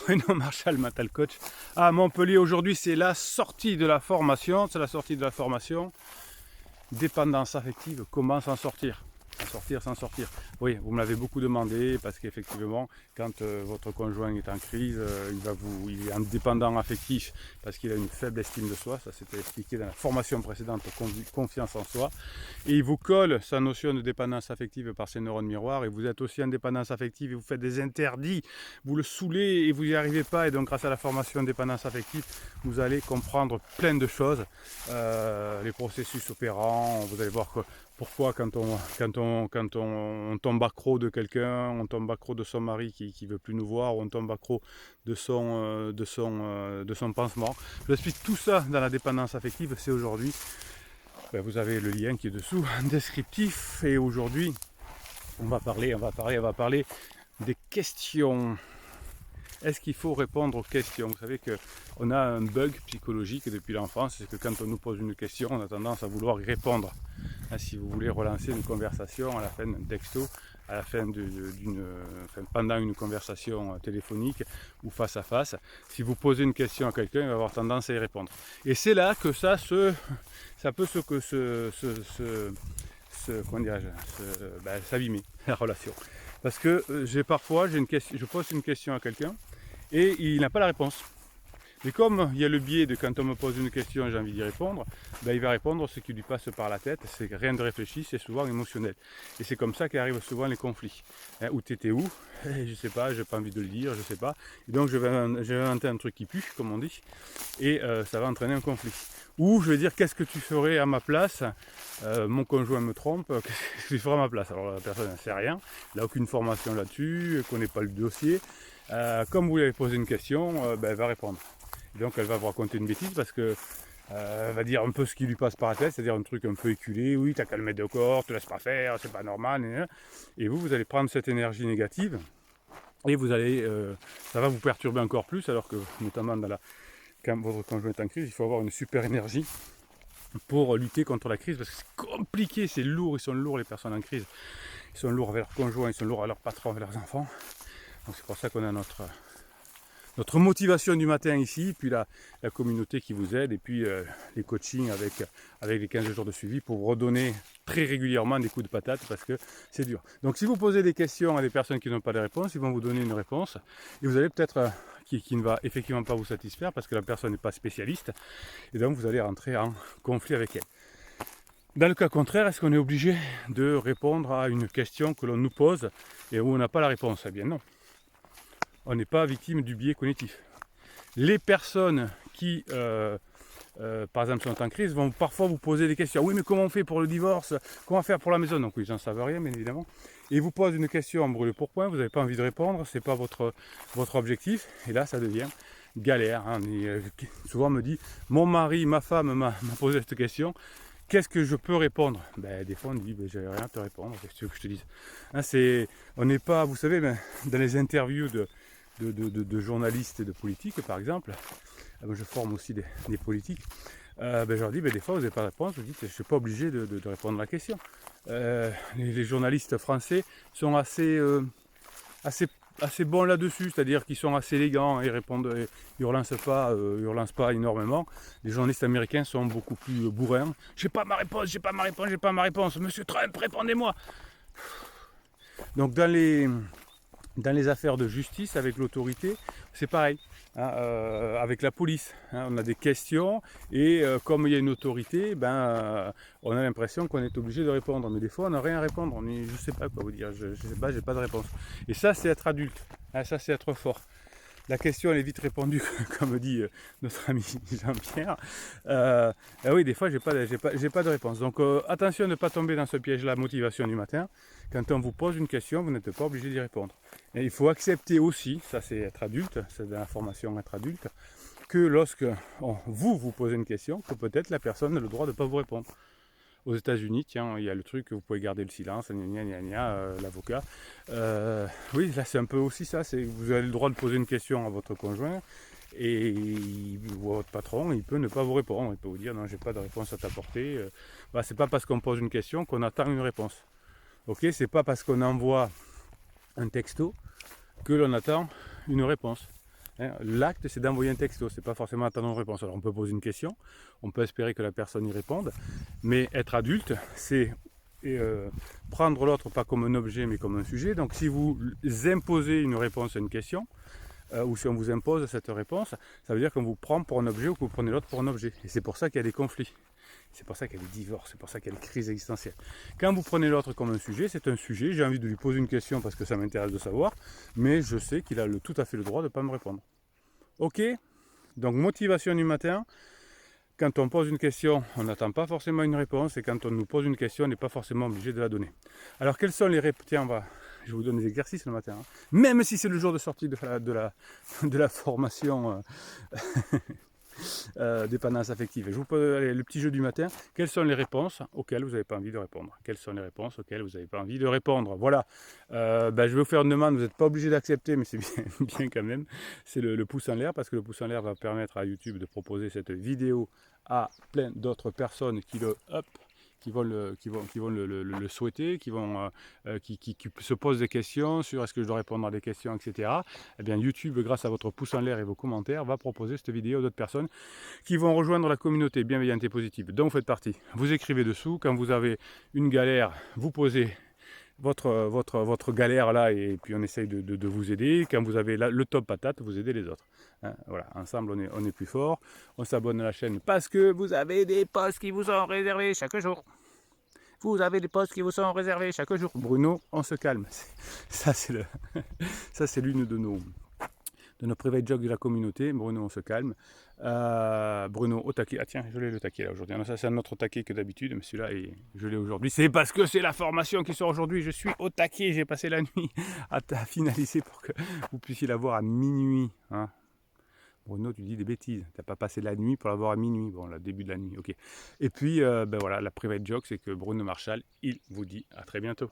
Bruno Marchal, Mental Coach à Montpellier. Aujourd'hui, c'est la sortie de la formation. C'est la sortie de la formation. Dépendance affective, comment s'en sortir? S'en sortir. Oui, vous me l'avez beaucoup demandé parce qu'effectivement, quand votre conjoint est en crise, il est en dépendant affectif parce qu'il a une faible estime de soi. Ça c'était expliqué dans la formation précédente, confiance en soi. Et il vous colle sa notion de dépendance affective par ses neurones miroirs. Et vous êtes aussi en dépendance affective et vous faites des interdits. Vous le saoulez et vous n'y arrivez pas. Et donc, grâce à la formation dépendance affective, vous allez comprendre plein de choses. Les processus opérants, vous allez voir que pourquoi quand on tombe accro de quelqu'un, on tombe accro de son mari qui ne veut plus nous voir, ou on tombe accro de son pansement. Je vous explique tout ça dans la dépendance affective, c'est aujourd'hui. Ben, vous avez le lien qui est dessous, descriptif, et aujourd'hui on va parler des questions. Est-ce qu'il faut répondre aux questions? Vous savez qu'on a un bug psychologique depuis l'enfance, c'est que quand on nous pose une question, on a tendance à vouloir y répondre. Si vous voulez relancer une conversation à la fin d'un texto, à la fin pendant une conversation téléphonique ou face à face, si vous posez une question à quelqu'un, il va avoir tendance à y répondre. Et c'est là que ça peut s'abîmer la relation. Parce que je pose une question à quelqu'un et il n'a pas la réponse. Mais comme il y a le biais de quand on me pose une question et j'ai envie d'y répondre, il va répondre ce qui lui passe par la tête, c'est rien de réfléchi, c'est souvent émotionnel. Et c'est comme ça qu'arrivent souvent les conflits. Où t'étais où? Je sais pas, j'ai pas envie de le dire, je sais pas. Et donc je vais inventer un truc qui pue, comme on dit, et ça va entraîner un conflit. Ou je vais dire, qu'est-ce que tu ferais à ma place? Mon conjoint me trompe, qu'est-ce que tu ferais à ma place? Alors la personne ne sait rien, elle n'a aucune formation là-dessus, elle ne connaît pas le dossier. Comme vous lui avez posé une question, elle va répondre. Et donc elle va vous raconter une bêtise parce que elle va dire un peu ce qui lui passe par la tête, c'est-à-dire un truc un peu éculé, oui, t'as qu'à le mettre de corps, te laisse pas faire, c'est pas normal. Et vous allez prendre cette énergie négative et ça va vous perturber encore plus, alors que notamment quand votre conjoint est en crise, il faut avoir une super énergie pour lutter contre la crise, parce que c'est compliqué, c'est lourd, ils sont lourds les personnes en crise. Ils sont lourds avec leurs conjoints, ils sont lourds avec leurs patrons, avec leurs enfants. Donc c'est pour ça qu'on a notre motivation du matin ici, puis la communauté qui vous aide, et puis les coachings avec les 15 jours de suivi pour redonner très régulièrement des coups de patate, parce que c'est dur. Donc si vous posez des questions à des personnes qui n'ont pas de réponse, ils vont vous donner une réponse, et vous allez peut-être qui ne va effectivement pas vous satisfaire, parce que la personne n'est pas spécialiste, et donc vous allez rentrer en conflit avec elle. Dans le cas contraire, est-ce qu'on est obligé de répondre à une question que l'on nous pose et où on n'a pas la réponse? Eh bien non. On n'est pas victime du biais cognitif. Les personnes qui, par exemple, sont en crise vont parfois vous poser des questions. Oui, mais comment on fait pour le divorce? Comment faire pour la maison? Donc, ils n'en savent rien, bien évidemment. Et ils vous posent une question en brûle pour point, vous n'avez pas envie de répondre, ce n'est pas votre objectif. Et là, ça devient galère. Souvent, on me dit, mon mari, ma femme m'a posé cette question. Qu'est-ce que je peux répondre? Des fois, on dit, j'ai rien à te répondre. Qu'est-ce que tu veux que je te dise? On n'est pas, vous savez, dans les interviews de journalistes et de politiques, par exemple, je forme aussi des politiques, je leur dis, des fois vous n'avez pas de réponse, vous dites, je ne suis pas obligé de répondre à la question. Les journalistes français sont assez bons là-dessus, c'est-à-dire qu'ils sont assez élégants et répondent, ils relancent pas énormément. Les journalistes américains sont beaucoup plus bourrins. J'ai pas ma réponse, Monsieur Trump, répondez-moi. Donc dans les affaires de justice avec l'autorité, c'est pareil. Avec la police, on a des questions et comme il y a une autorité, on a l'impression qu'on est obligé de répondre. Mais des fois, on n'a rien à répondre. Je ne sais pas quoi vous dire. Je sais pas, j'ai pas de réponse. Et ça, c'est être adulte. Ça, c'est être fort. La question, elle est vite répondue, comme dit notre ami Jean-Pierre. Oui, des fois, j'ai pas de réponse. Donc, attention de ne pas tomber dans ce piège-là, motivation du matin. Quand on vous pose une question, vous n'êtes pas obligé d'y répondre. Et il faut accepter aussi, ça c'est être adulte, c'est dans la formation être adulte, que lorsque vous posez une question, que peut-être la personne a le droit de ne pas vous répondre. Aux États-Unis, tiens, il y a le truc, vous pouvez garder le silence, l'avocat. Oui, là c'est un peu aussi ça, c'est vous avez le droit de poser une question à votre conjoint et votre patron, il peut ne pas vous répondre, il peut vous dire non, j'ai pas de réponse à t'apporter. C'est pas parce qu'on pose une question qu'on attend une réponse. Ok, c'est pas parce qu'on envoie un texto que l'on attend une réponse. Hein. L'acte, c'est d'envoyer un texto, c'est pas forcément attendre une réponse. Alors on peut poser une question, on peut espérer que la personne y réponde, mais être adulte, c'est prendre l'autre pas comme un objet mais comme un sujet. Donc si vous imposez une réponse à une question, ou si on vous impose cette réponse, ça veut dire qu'on vous prend pour un objet ou que vous prenez l'autre pour un objet. Et c'est pour ça qu'il y a des conflits. C'est pour ça qu'il y a des divorces, c'est pour ça qu'il y a des crises existentielles. Quand vous prenez l'autre comme un sujet, c'est un sujet, j'ai envie de lui poser une question parce que ça m'intéresse de savoir, mais je sais qu'il a tout à fait le droit de ne pas me répondre. Ok? Donc motivation du matin. Quand on pose une question, on n'attend pas forcément une réponse, et quand on nous pose une question, on n'est pas forcément obligé de la donner. Alors quelles sont les réponses? Tiens, je vous donne des exercices le matin. Hein. Même si c'est le jour de sortie de la formation dépendance affective. Je vous pose le petit jeu du matin. Quelles sont les réponses auxquelles vous n'avez pas envie de répondre? Quelles sont les réponses auxquelles vous n'avez pas envie de répondre? Voilà. Je vais vous faire une demande, vous n'êtes pas obligé d'accepter, mais c'est bien, bien quand même. C'est le pouce en l'air, parce que le pouce en l'air va permettre à YouTube de proposer cette vidéo à plein d'autres personnes qui vont le souhaiter, qui se posent des questions sur est-ce que je dois répondre à des questions, etc. Eh bien, YouTube, grâce à votre pouce en l'air et vos commentaires, va proposer cette vidéo à d'autres personnes qui vont rejoindre la communauté bienveillante et positive dont vous faites partie. Vous écrivez dessous, quand vous avez une galère, vous posez votre galère là, et puis on essaye de vous aider. Quand vous avez le top patate, vous aidez les autres. Hein, voilà, ensemble on est plus fort. On s'abonne à la chaîne parce que vous avez des posts qui vous sont réservés chaque jour. Vous avez des posts qui vous sont réservés chaque jour. Bruno, on se calme. Ça c'est l'une de nos private jokes de la communauté. Bruno, on se calme. Bruno, au taquet. Ah tiens, je l'ai le taquet là aujourd'hui. Ça, c'est un autre taquet que d'habitude, mais celui-là, je l'ai aujourd'hui. C'est parce que c'est la formation qui sort aujourd'hui. Je suis au taquet. J'ai passé la nuit à finaliser pour que vous puissiez l'avoir à minuit. Hein. Bruno, tu dis des bêtises. Tu n'as pas passé la nuit pour l'avoir à minuit. Bon, le début de la nuit, ok. Et puis, voilà, la private joke, c'est que Bruno Marchal, il vous dit à très bientôt.